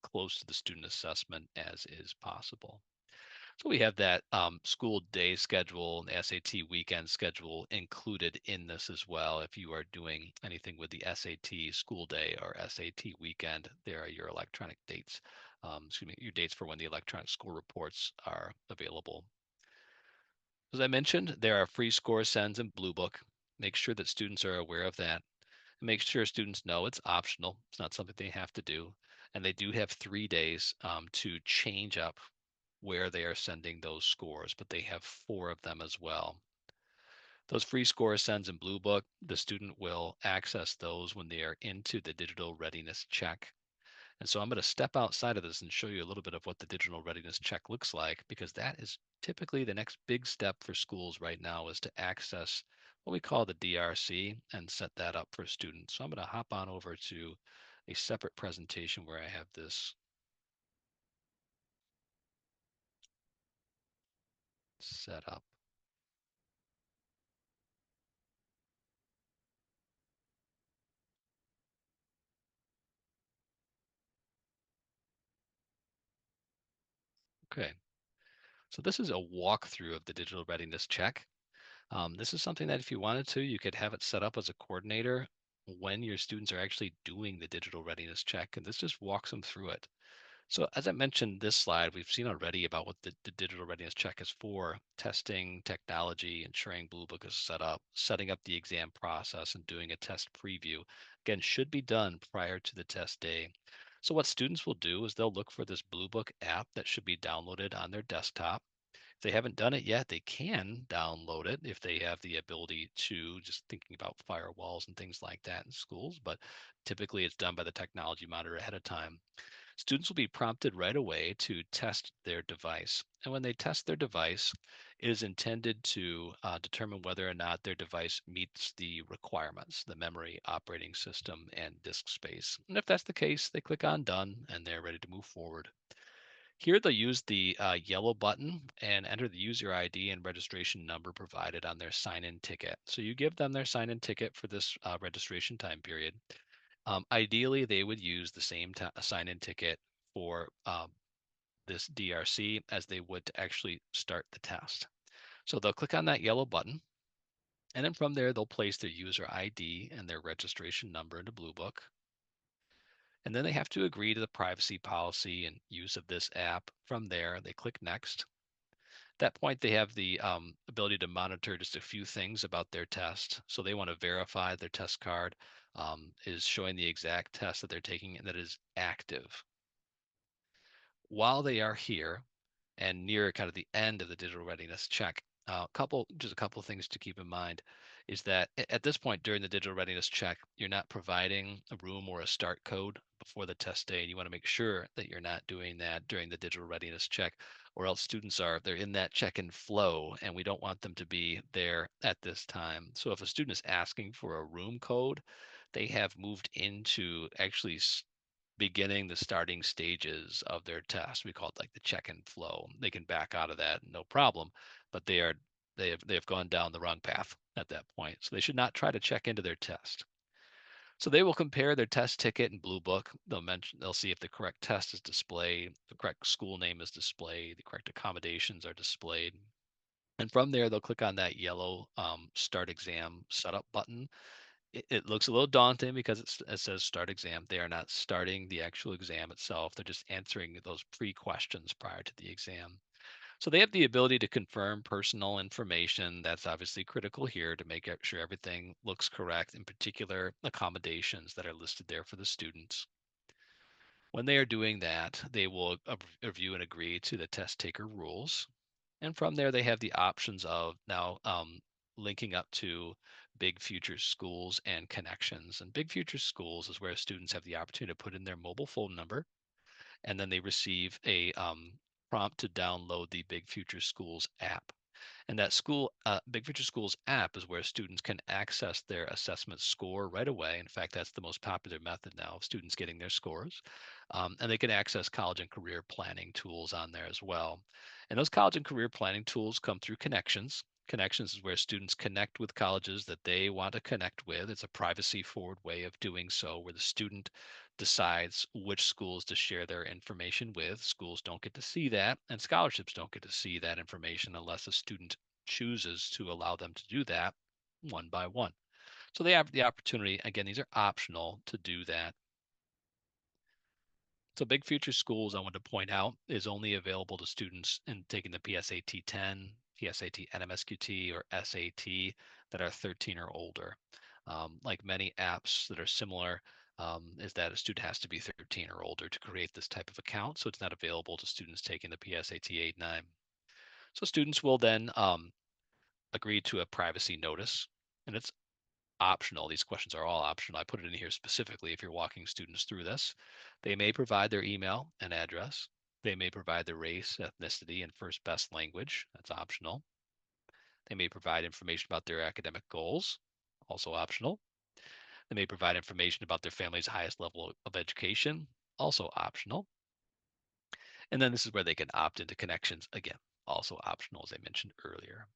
close to the student assessment as is possible. So we have that school day schedule and the SAT weekend schedule included in this as well. If you are doing anything with the SAT school day or SAT weekend, there are your electronic dates. Excuse me, your dates for when the electronic school reports are available. As I mentioned, there are free score sends in Blue Book. Make sure that students are aware of that. Make sure students know it's optional. It's not something they have to do. And they do have 3 days to change up where they are sending those scores, but they have 4 of them as well. Those free score sends in Blue Book, the student will access those when they are into the digital readiness check. And so I'm going to step outside of this and show you a little bit of what the digital readiness check looks like, because that is typically the next big step for schools right now is to access what we call the DRC and set that up for students. So I'm going to hop on over to a separate presentation where I have this set up. Okay, so this is a walkthrough of the digital readiness check. This is something that if you wanted to, you could have it set up as a coordinator when your students are actually doing the digital readiness check, and this just walks them through it. So as I mentioned this slide, we've seen already about what the digital readiness check is for: testing, technology, ensuring Blue Book is set up, setting up the exam process, and doing a test preview. Again, should be done prior to the test day. So what students will do is they'll look for this Blue Book app that should be downloaded on their desktop. If they haven't done it yet, they can download it if they have the ability to, just thinking about firewalls and things like that in schools, but typically it's done by the technology monitor ahead of time. Students will be prompted right away to test their device. And when they test their device, it is intended to determine whether or not their device meets the requirements, the memory, operating system, and disk space. And if that's the case, they click on done and they're ready to move forward. Here they'll use the yellow button and enter the user ID and registration number provided on their sign-in ticket. So you give them their sign-in ticket for this registration time period. Ideally, they would use the same sign-in ticket for this DRC as they would to actually start the test. So they'll click on that yellow button, and then from there, they'll place their user ID and their registration number into Blue Book. And then they have to agree to the privacy policy and use of this app. From there, they click next. At that point, they have the ability to monitor just a few things about their test. So they want to verify their test card is showing the exact test that they're taking and that is active. While they are here and near kind of the end of the digital readiness check, just a couple of things to keep in mind is that at this point during the digital readiness check, you're not providing a room or a start code before the test day. And you want to make sure that you're not doing that during the digital readiness check, or else they're in that check-in flow, and we don't want them to be there at this time. So if a student is asking for a room code, they have moved into actually beginning the starting stages of their test. We call it like the check-in flow. They can back out of that, no problem, but they have gone down the wrong path at that point. So they should not try to check into their test. So they will compare their test ticket and Blue Book. They'll see if the correct test is displayed, the correct school name is displayed, the correct accommodations are displayed. And from there, they'll click on that yellow Start Exam Setup button. It looks a little daunting because it says start exam. They are not starting the actual exam itself. They're just answering those pre-questions prior to the exam. So they have the ability to confirm personal information. That's obviously critical here to make sure everything looks correct, in particular accommodations that are listed there for the students. When they are doing that, they will review and agree to the test taker rules. And from there, they have the options of now linking up to Big Future Schools and Connections. And Big Future Schools is where students have the opportunity to put in their mobile phone number, and then they receive a prompt to download the Big Future Schools app. And that Big Future Schools app is where students can access their assessment score right away. In fact, that's the most popular method now of students getting their scores. And they can access college and career planning tools on there as well. And those college and career planning tools come through Connections. Connections is where students connect with colleges that they want to connect with. It's a privacy forward way of doing so, where the student decides which schools to share their information with. Schools don't get to see that, and scholarships don't get to see that information unless a student chooses to allow them to do that one by one. So they have the opportunity, again, these are optional to do that. So Big Future Schools, I want to point out, is only available to students in taking the PSAT 10, PSAT NMSQT, or SAT that are 13 or older. Like many apps that are similar, is that a student has to be 13 or older to create this type of account. So it's not available to students taking the PSAT 8, 9. So students will then agree to a privacy notice, and it's optional. These questions are all optional. I put it in here specifically if you're walking students through this. They may provide their email and address. They may provide their race, ethnicity, and first best language. That's optional. They may provide information about their academic goals, also optional. They may provide information about their family's highest level of education, also optional. And then this is where they can opt into Connections, again, also optional, as I mentioned earlier.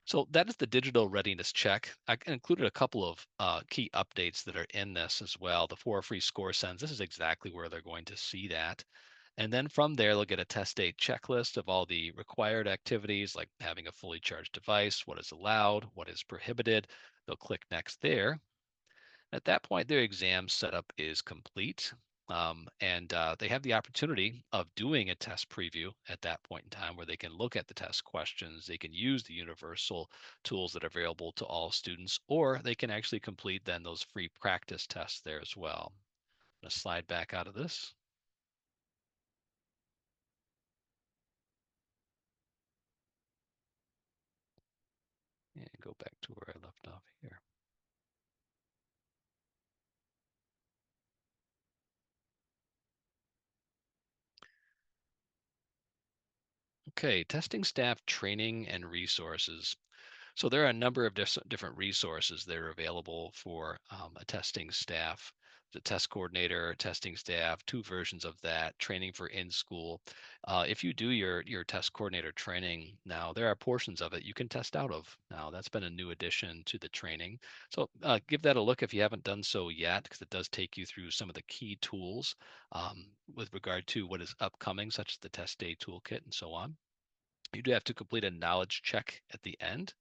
So that is the digital readiness check. I included a couple of key updates that are in this as well. The 4 free score sends, this is exactly where they're going to see that. And then from there, they'll get a test day checklist of all the required activities, like having a fully charged device, what is allowed, what is prohibited. They'll click next there. At that point, their exam setup is complete. And they have the opportunity of doing a test preview at that point in time where they can look at the test questions. They can use the universal tools that are available to all students, or they can actually complete then those free practice tests there as well. I'm going to slide back out of this and go back to where I left off here. Okay, testing staff training and resources. So there are a number of different resources that are available for a testing staff. The test coordinator, testing staff, two versions of that, training for in school. If you do your test coordinator training now, there are portions of it you can test out of now. That's been a new addition to the training. So give that a look if you haven't done so yet, because it does take you through some of the key tools with regard to what is upcoming, such as the test day toolkit and so on. You do have to complete a knowledge check at the end.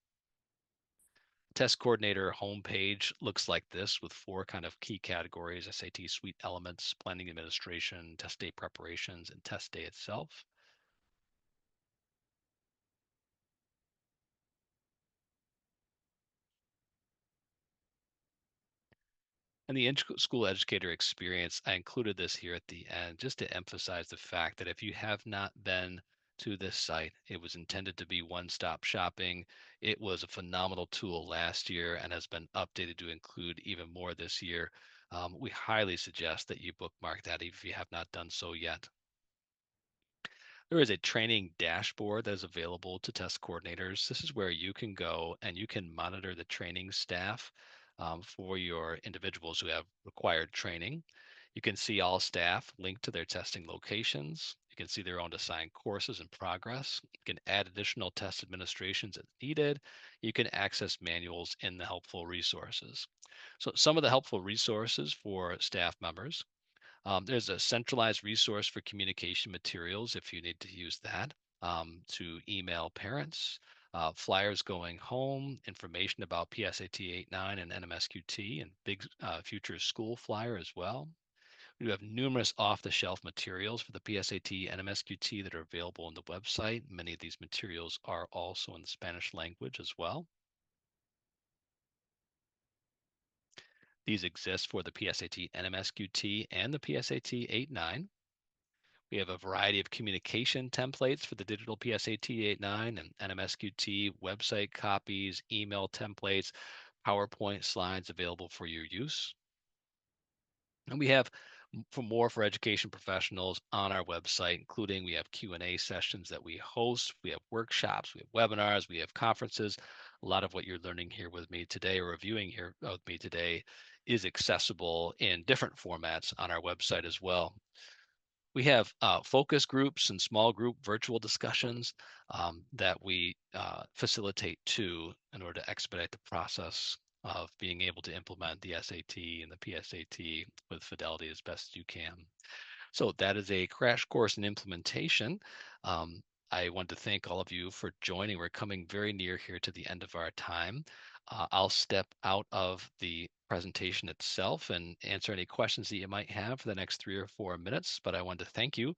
Test coordinator homepage looks like this with four kind of key categories: SAT suite elements, planning administration, test day preparations, and test day itself. And the in-school educator experience, I included this here at the end just to emphasize the fact that if you have not been to this site, it was intended to be one-stop shopping. It was a phenomenal tool last year and has been updated to include even more this year. We highly suggest that you bookmark that if you have not done so yet. There is a training dashboard that is available to test coordinators. This is where you can go and you can monitor the training staff for your individuals who have required training. You can see all staff linked to their testing locations. You can see their own assigned courses in progress. You can add additional test administrations as needed. You can access manuals in the helpful resources. So some of the helpful resources for staff members: there's a centralized resource for communication materials if you need to use that to email parents, flyers going home, information about PSAT 8, 9, and NMSQT, and big future school flyer as well. We have numerous off-the-shelf materials for the PSAT and MSQT that are available on the website. Many of these materials are also in the Spanish language as well. These exist for the PSAT and MSQT and the PSAT 8-9. We have a variety of communication templates for the digital PSAT 8-9 and NMSQT website copies, email templates, PowerPoint slides available for your use. And we have for education professionals on our website, including we have Q&A sessions that we host, we have workshops, we have webinars, we have conferences. A lot of what you're learning here with me today or reviewing here with me today is accessible in different formats on our website as well. We have focus groups and small group virtual discussions that we facilitate too in order to expedite the process of being able to implement the SAT and the PSAT with fidelity as best you can. So that is a crash course in implementation. I want to thank all of you for joining. We're coming very near here to the end of our time. I'll step out of the presentation itself and answer any questions that you might have for the next 3 or 4 minutes, but I want to thank you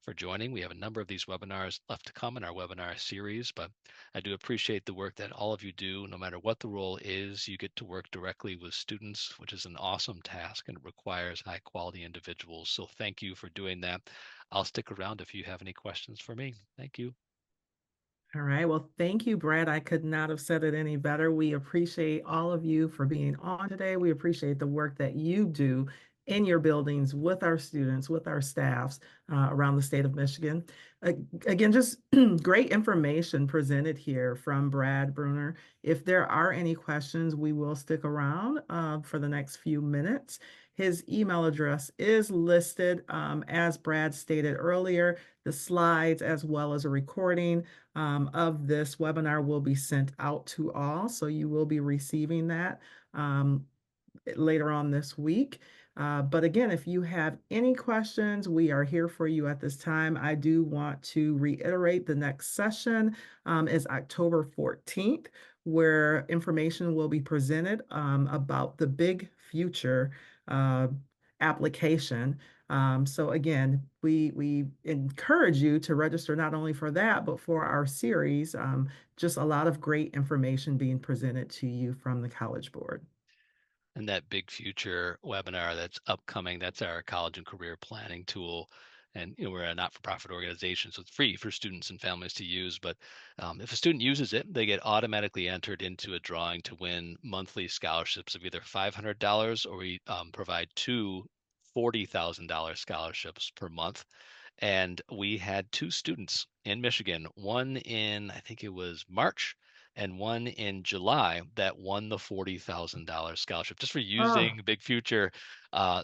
for joining. We have a number of these webinars left to come in our webinar series, but I do appreciate the work that all of you do. No matter what the role is, you get to work directly with students, which is an awesome task and it requires high quality individuals. So thank you for doing that. I'll stick around if you have any questions for me. Thank you. All right. Well, thank you, Brad. I could not have said it any better. We appreciate all of you for being on today. We appreciate the work that you do in your buildings with our students, with our staffs around the state of Michigan. Again, just great information presented here from Brad Bruner. If there are any questions, we will stick around for the next few minutes. His email address is listed as Brad stated earlier. The slides, as well as a recording of this webinar, will be sent out to all. So you will be receiving that later on this week. But again, if you have any questions, we are here for you at this time. I do want to reiterate the next session is October 14th, where information will be presented about the Big Future application. So again, we encourage you to register not only for that, but for our series. Just a lot of great information being presented to you from the College Board. And that Big Future webinar that's upcoming, that's our college and career planning tool. And we're a not-for-profit organization, so it's free for students and families to use. But if a student uses it, they get automatically entered into a drawing to win monthly scholarships of either $500 or we provide two $40,000 scholarships per month. And we had two students in Michigan, one in, I think it was March, and one in July that won the $40,000 scholarship just for Oh, using Big Future.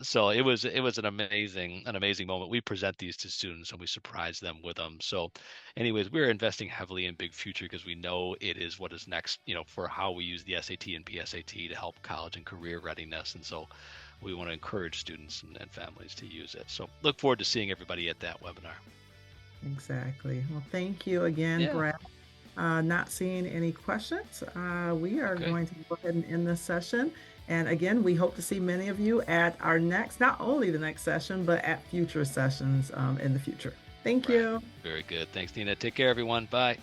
So it was an amazing moment. We present these to students and we surprise them with them. So, anyways, we're investing heavily in Big Future because we know it is what is next, for how we use the SAT and PSAT to help college and career readiness. And so we want to encourage students and families to use it. So look forward to seeing everybody at that webinar. exactly. Well, thank you again, Yeah. Brad. Not seeing any questions, we are Okay. going to go ahead and end this session. And again, we hope to see many of you at our next, not only the next session, but at future sessions in the future. Thank Right. you. Very good. Thanks, Nina. Take care, everyone. Bye.